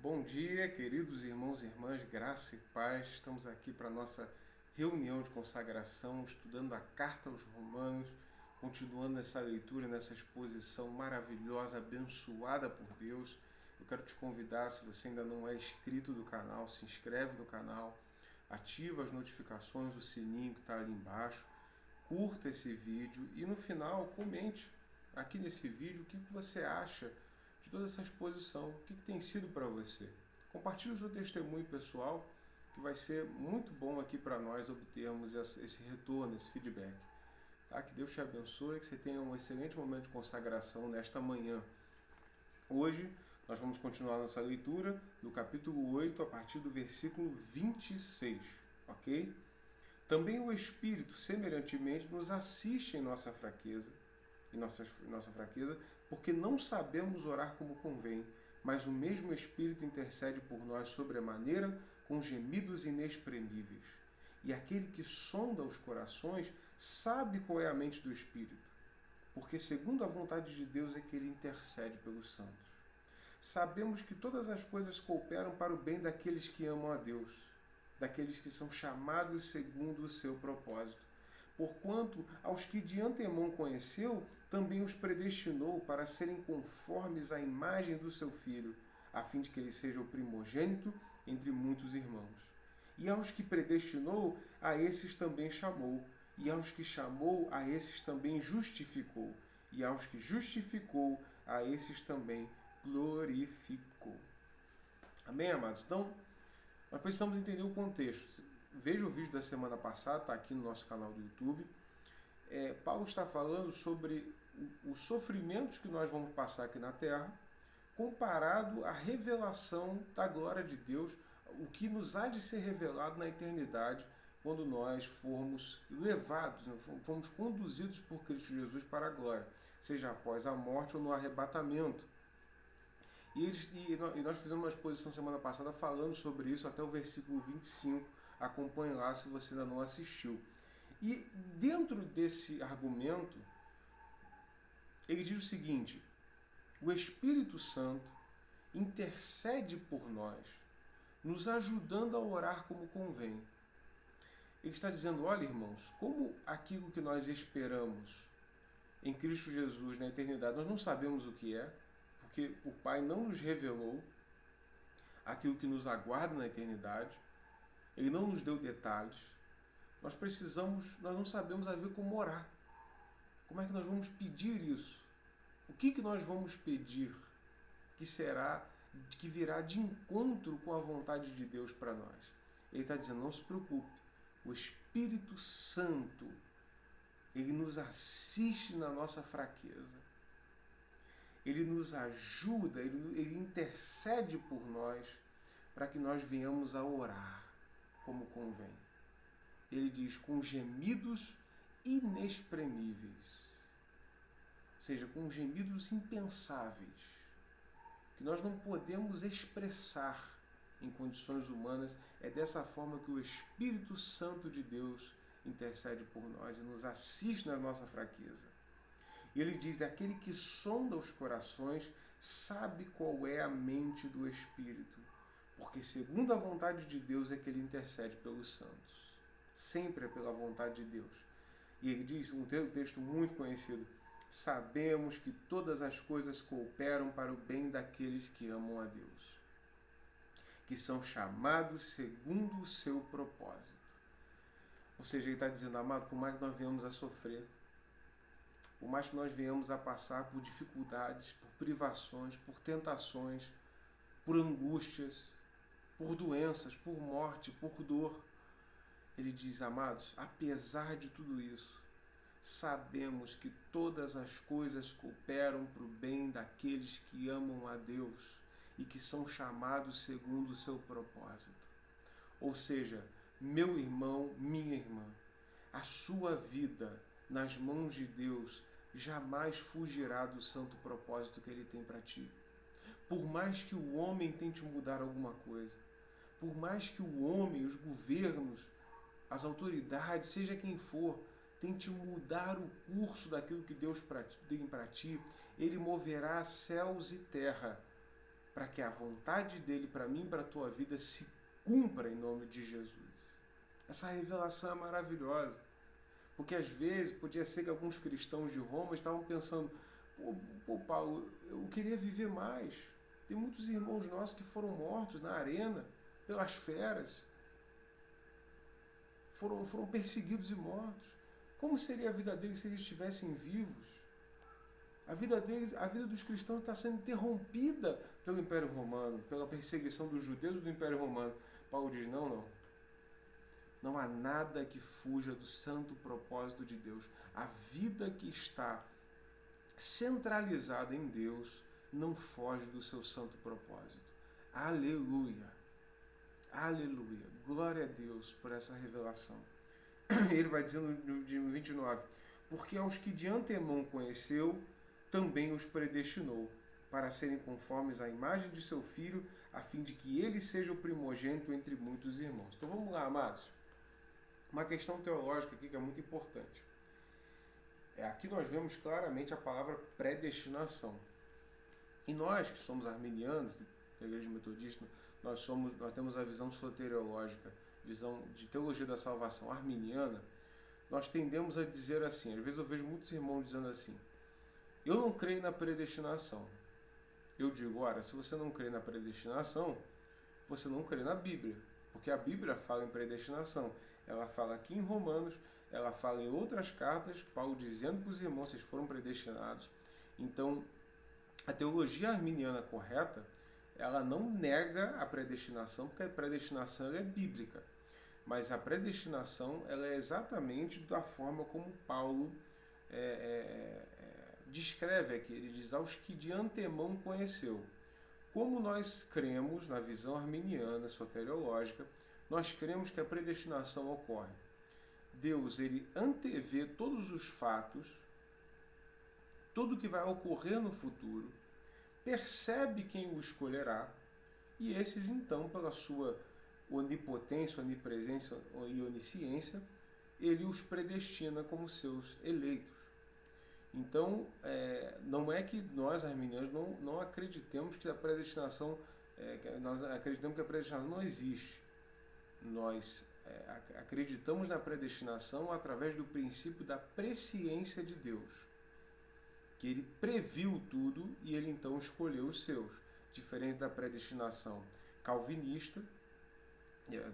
Bom dia, queridos irmãos e irmãs, graça e paz. Estamos aqui para a nossa reunião de consagração, estudando a Carta aos Romanos, continuando essa leitura, nessa exposição maravilhosa, abençoada por Deus. Eu quero te convidar, se você ainda não é inscrito do canal, se inscreve no canal, ativa as notificações, o sininho que está ali embaixo, curta esse vídeo e no final comente aqui nesse vídeo o que você acha de toda essa exposição, o que tem sido para você. Compartilhe o seu testemunho pessoal, que vai ser muito bom aqui para nós obtermos esse retorno, esse feedback. Tá? Que Deus te abençoe, que você tenha um excelente momento de consagração nesta manhã. Hoje nós vamos continuar nossa leitura do capítulo 8 a partir do versículo 26, ok? Também o Espírito, semelhantemente, nos assiste em nossa fraqueza, porque não sabemos orar como convém, mas o mesmo Espírito intercede por nós sobremaneira com gemidos inexprimíveis. E aquele que sonda os corações sabe qual é a mente do Espírito, porque segundo a vontade de Deus é que ele intercede pelos santos. Sabemos que todas as coisas cooperam para o bem daqueles que amam a Deus, daqueles que são chamados segundo o seu propósito. Porquanto, aos que de antemão conheceu, também os predestinou para serem conformes à imagem do seu Filho, a fim de que ele seja o primogênito entre muitos irmãos. E aos que predestinou, a esses também chamou. E aos que chamou, a esses também justificou. E aos que justificou, a esses também glorificou. Amém, amados? Então, nós precisamos entender o contexto. Veja o vídeo da semana passada, está aqui no nosso canal do YouTube. Paulo está falando sobre os sofrimentos que nós vamos passar aqui na Terra, comparado à revelação da glória de Deus, o que nos há de ser revelado na eternidade, quando nós formos levados, formos conduzidos por Cristo Jesus para a glória, seja após a morte ou no arrebatamento. E nós fizemos uma exposição semana passada falando sobre isso até o versículo 25. Acompanhe lá se você ainda não assistiu. E dentro desse argumento, ele diz o seguinte: o Espírito Santo intercede por nós, nos ajudando a orar como convém. Ele está dizendo, olha irmãos, como aquilo que nós esperamos em Cristo Jesus na eternidade, nós não sabemos o que é, porque o Pai não nos revelou aquilo que nos aguarda na eternidade, Ele não nos deu detalhes, nós não sabemos a ver como orar. Como é que nós vamos pedir isso? O que nós vamos pedir que virá de encontro com a vontade de Deus para nós? Ele está dizendo, não se preocupe, o Espírito Santo, ele nos assiste na nossa fraqueza. Ele nos ajuda, ele intercede por nós para que nós venhamos a orar como convém. Ele diz, com gemidos inexprimíveis, ou seja, com gemidos impensáveis, que nós não podemos expressar em condições humanas. É dessa forma que o Espírito Santo de Deus intercede por nós e nos assiste na nossa fraqueza. E ele diz, aquele que sonda os corações sabe qual é a mente do Espírito, porque segundo a vontade de Deus é que ele intercede pelos santos. Sempre é pela vontade de Deus. E ele diz, um texto muito conhecido, sabemos que todas as coisas cooperam para o bem daqueles que amam a Deus, que são chamados segundo o seu propósito. Ou seja, ele está dizendo, amado, por mais que nós venhamos a sofrer, por mais que nós venhamos a passar por dificuldades, por privações, por tentações, por angústias, por doenças, por morte, por dor, ele diz, amados, apesar de tudo isso, sabemos que todas as coisas cooperam para o bem daqueles que amam a Deus e que são chamados segundo o seu propósito. Ou seja, meu irmão, minha irmã, a sua vida nas mãos de Deus jamais fugirá do santo propósito que Ele tem para ti. Por mais que o homem tente mudar alguma coisa, por mais que o homem, os governos, as autoridades, seja quem for, tente mudar o curso daquilo que Deus tem para ti, Ele moverá céus e terra para que a vontade dele para mim e para a tua vida se cumpra em nome de Jesus. Essa revelação é maravilhosa, porque às vezes podia ser que alguns cristãos de Roma estavam pensando: pô, Paulo, eu queria viver mais. Tem muitos irmãos nossos que foram mortos na arena pelas feras, foram perseguidos e mortos. Como seria a vida deles se eles estivessem vivos? A vida deles, a vida dos cristãos está sendo interrompida pelo Império Romano, pela perseguição dos judeus do Império Romano. Paulo diz: não. Não há nada que fuja do santo propósito de Deus. A vida que está centralizada em Deus não foge do seu santo propósito. Aleluia! Aleluia! Glória a Deus por essa revelação. Ele vai dizer no 29: porque aos que de antemão conheceu, também os predestinou, para serem conformes à imagem de seu Filho, a fim de que ele seja o primogênito entre muitos irmãos. Então vamos lá, amados. Uma questão teológica aqui que é muito importante. Aqui nós vemos claramente a palavra predestinação. E nós, que somos arminianos, da Igreja Metodista, nós temos a visão soteriológica, visão de teologia da salvação arminiana. Nós tendemos a dizer assim, às vezes eu vejo muitos irmãos dizendo assim: eu não creio na predestinação. Eu digo: ora, se você não crê na predestinação, você não crê na Bíblia, porque a Bíblia fala em predestinação. Ela fala aqui em Romanos, ela fala em outras cartas, Paulo dizendo para os irmãos: vocês foram predestinados. Então, a teologia arminiana correta, ela não nega a predestinação, porque a predestinação ela é bíblica. Mas a predestinação ela é exatamente da forma como Paulo descreve aqui. Ele diz: aos que de antemão conheceu. Como nós cremos na visão arminiana, soteriológica, nós cremos que a predestinação ocorre. Deus, ele antevê todos os fatos, tudo que vai ocorrer no futuro, percebe quem o escolherá, e esses então, pela sua onipotência, onipresença e onisciência, ele os predestina como seus eleitos. Então, não é que nós, arminianos, não acreditemos que a predestinação, nós acreditamos que a predestinação não existe. Nós acreditamos na predestinação através do princípio da presciência de Deus, que ele previu tudo e ele então escolheu os seus, diferente da predestinação calvinista,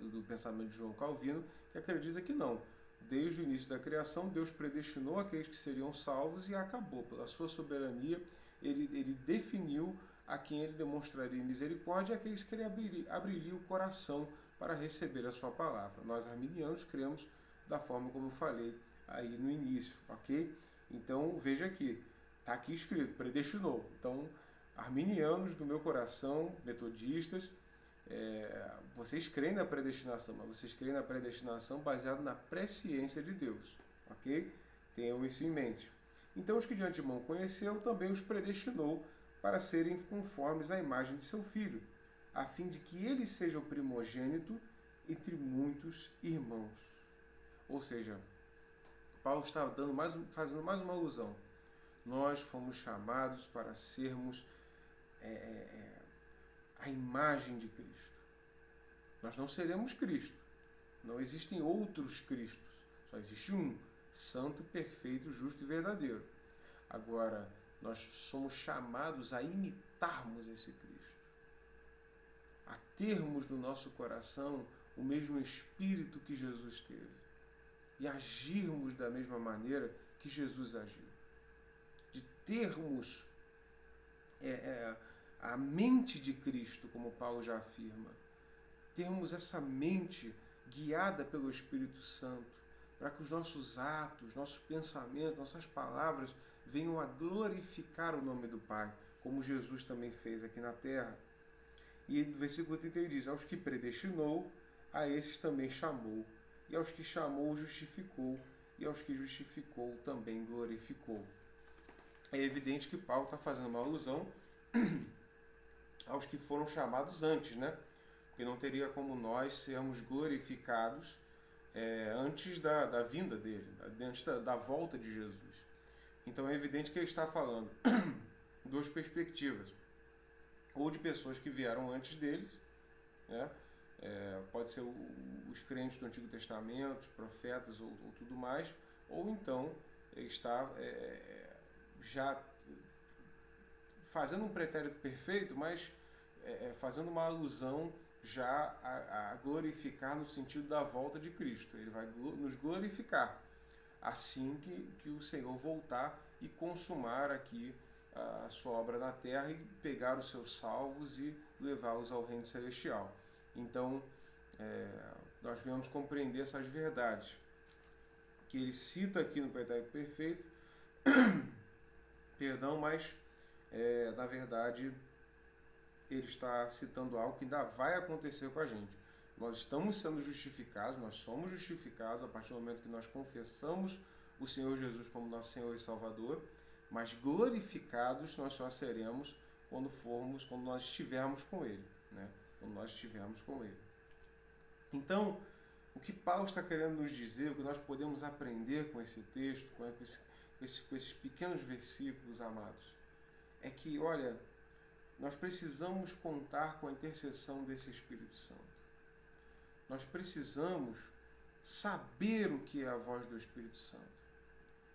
do pensamento de João Calvino, que acredita que não. Desde o início da criação, Deus predestinou aqueles que seriam salvos e acabou. Pela sua soberania, ele definiu a quem ele demonstraria misericórdia e aqueles que ele abriria o coração para receber a sua palavra. Nós, arminianos, cremos da forma como eu falei aí no início, ok? Então, veja aqui, está aqui escrito, predestinou. Então, arminianos do meu coração, metodistas, vocês creem na predestinação, mas vocês creem na predestinação baseado na presciência de Deus, ok? Tenham isso em mente. Então, os que de antemão conheceu, também os predestinou para serem conformes à imagem de seu Filho, a fim de que ele seja o primogênito entre muitos irmãos. Ou seja, Paulo está fazendo mais uma alusão. Nós fomos chamados para sermos a imagem de Cristo. Nós não seremos Cristo. Não existem outros Cristos. Só existe um, santo, perfeito, justo e verdadeiro. Agora, nós somos chamados a imitarmos esse Cristo, a termos no nosso coração o mesmo Espírito que Jesus teve e agirmos da mesma maneira que Jesus agiu, de termos a mente de Cristo, como Paulo já afirma, termos essa mente guiada pelo Espírito Santo, para que os nossos atos, nossos pensamentos, nossas palavras venham a glorificar o nome do Pai, como Jesus também fez aqui na terra. E no versículo 31 diz: aos que predestinou, a esses também chamou, e aos que chamou, justificou, e aos que justificou, também glorificou. É evidente que Paulo está fazendo uma alusão aos que foram chamados antes, né? Porque não teria como nós sermos glorificados antes da vinda dele, antes da volta de Jesus. Então é evidente que ele está falando duas perspectivas. ou de pessoas que vieram antes deles, né? Pode ser os crentes do Antigo Testamento, profetas ou tudo mais, ou então está já fazendo um pretérito perfeito, mas fazendo uma alusão já a glorificar no sentido da volta de Cristo. Ele vai nos glorificar assim que o Senhor voltar e consumar aqui a sua obra na terra e pegar os seus salvos e levá-los ao reino celestial. Então, nós devemos compreender essas verdades que ele cita aqui no pretérito perfeito, perdão, mas na verdade ele está citando algo que ainda vai acontecer com a gente. Nós estamos sendo justificados, nós somos justificados a partir do momento que nós confessamos o Senhor Jesus como nosso Senhor e Salvador, mas glorificados nós só seremos quando nós estivermos com Ele, né? Quando nós estivermos com Ele. Então, o que Paulo está querendo nos dizer, o que nós podemos aprender com esse texto, com esses pequenos versículos, amados, é que, olha, nós precisamos contar com a intercessão desse Espírito Santo. Nós precisamos saber o que é a voz do Espírito Santo.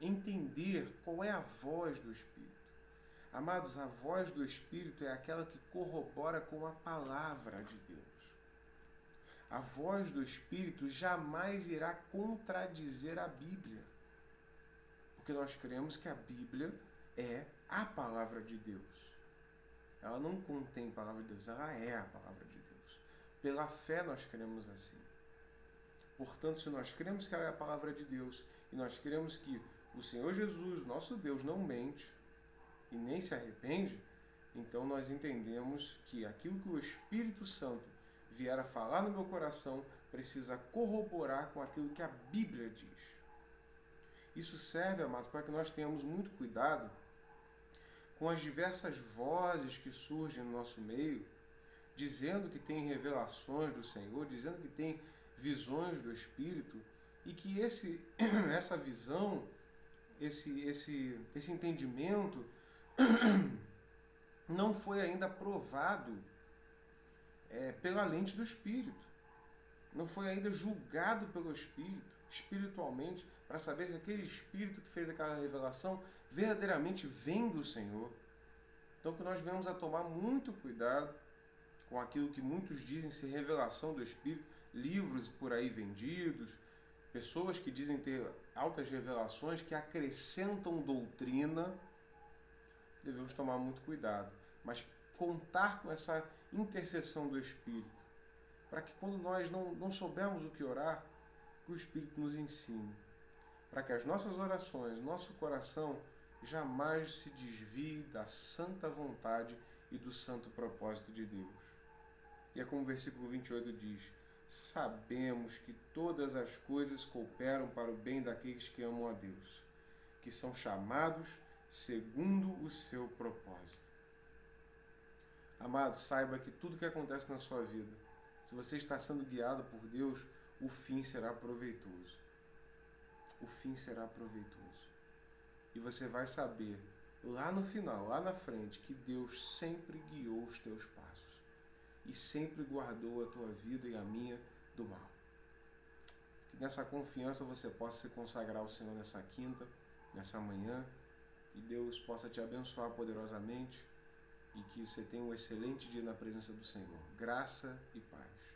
Entender qual é a voz do Espírito. Amados, a voz do Espírito é aquela que corrobora com a palavra de Deus. A voz do Espírito jamais irá contradizer a Bíblia. Porque nós cremos que a Bíblia é a palavra de Deus. Ela não contém a palavra de Deus, ela é a palavra de Deus. Pela fé nós cremos assim. Portanto, se nós cremos que ela é a palavra de Deus, e nós cremos que o Senhor Jesus, nosso Deus, não mente e nem se arrepende, então nós entendemos que aquilo que o Espírito Santo vier a falar no meu coração precisa corroborar com aquilo que a Bíblia diz. Isso serve, amados, para que nós tenhamos muito cuidado com as diversas vozes que surgem no nosso meio, dizendo que tem revelações do Senhor, dizendo que tem visões do Espírito, e que essa visão, esse entendimento não foi ainda provado pela lente do Espírito. Não foi ainda julgado pelo Espírito, espiritualmente, para saber se aquele Espírito que fez aquela revelação verdadeiramente vem do Senhor. Então que nós venhamos a tomar muito cuidado com aquilo que muitos dizem ser revelação do Espírito, livros por aí vendidos, pessoas que dizem ter altas revelações, que acrescentam doutrina. Devemos tomar muito cuidado, mas contar com essa intercessão do Espírito, para que quando nós não soubermos o que orar, que o Espírito nos ensine, para que as nossas orações, nosso coração, jamais se desvie da santa vontade e do santo propósito de Deus. E é como o versículo 28 diz: sabemos que todas as coisas cooperam para o bem daqueles que amam a Deus, que são chamados segundo o seu propósito. Amado, saiba que tudo que acontece na sua vida, se você está sendo guiado por Deus, o fim será proveitoso. O fim será proveitoso. E você vai saber, lá no final, lá na frente, que Deus sempre guiou os teus passos e sempre guardou a tua vida e a minha do mal. Que nessa confiança você possa se consagrar ao Senhor nessa quinta, nessa manhã, que Deus possa te abençoar poderosamente e que você tenha um excelente dia na presença do Senhor. Graça e paz.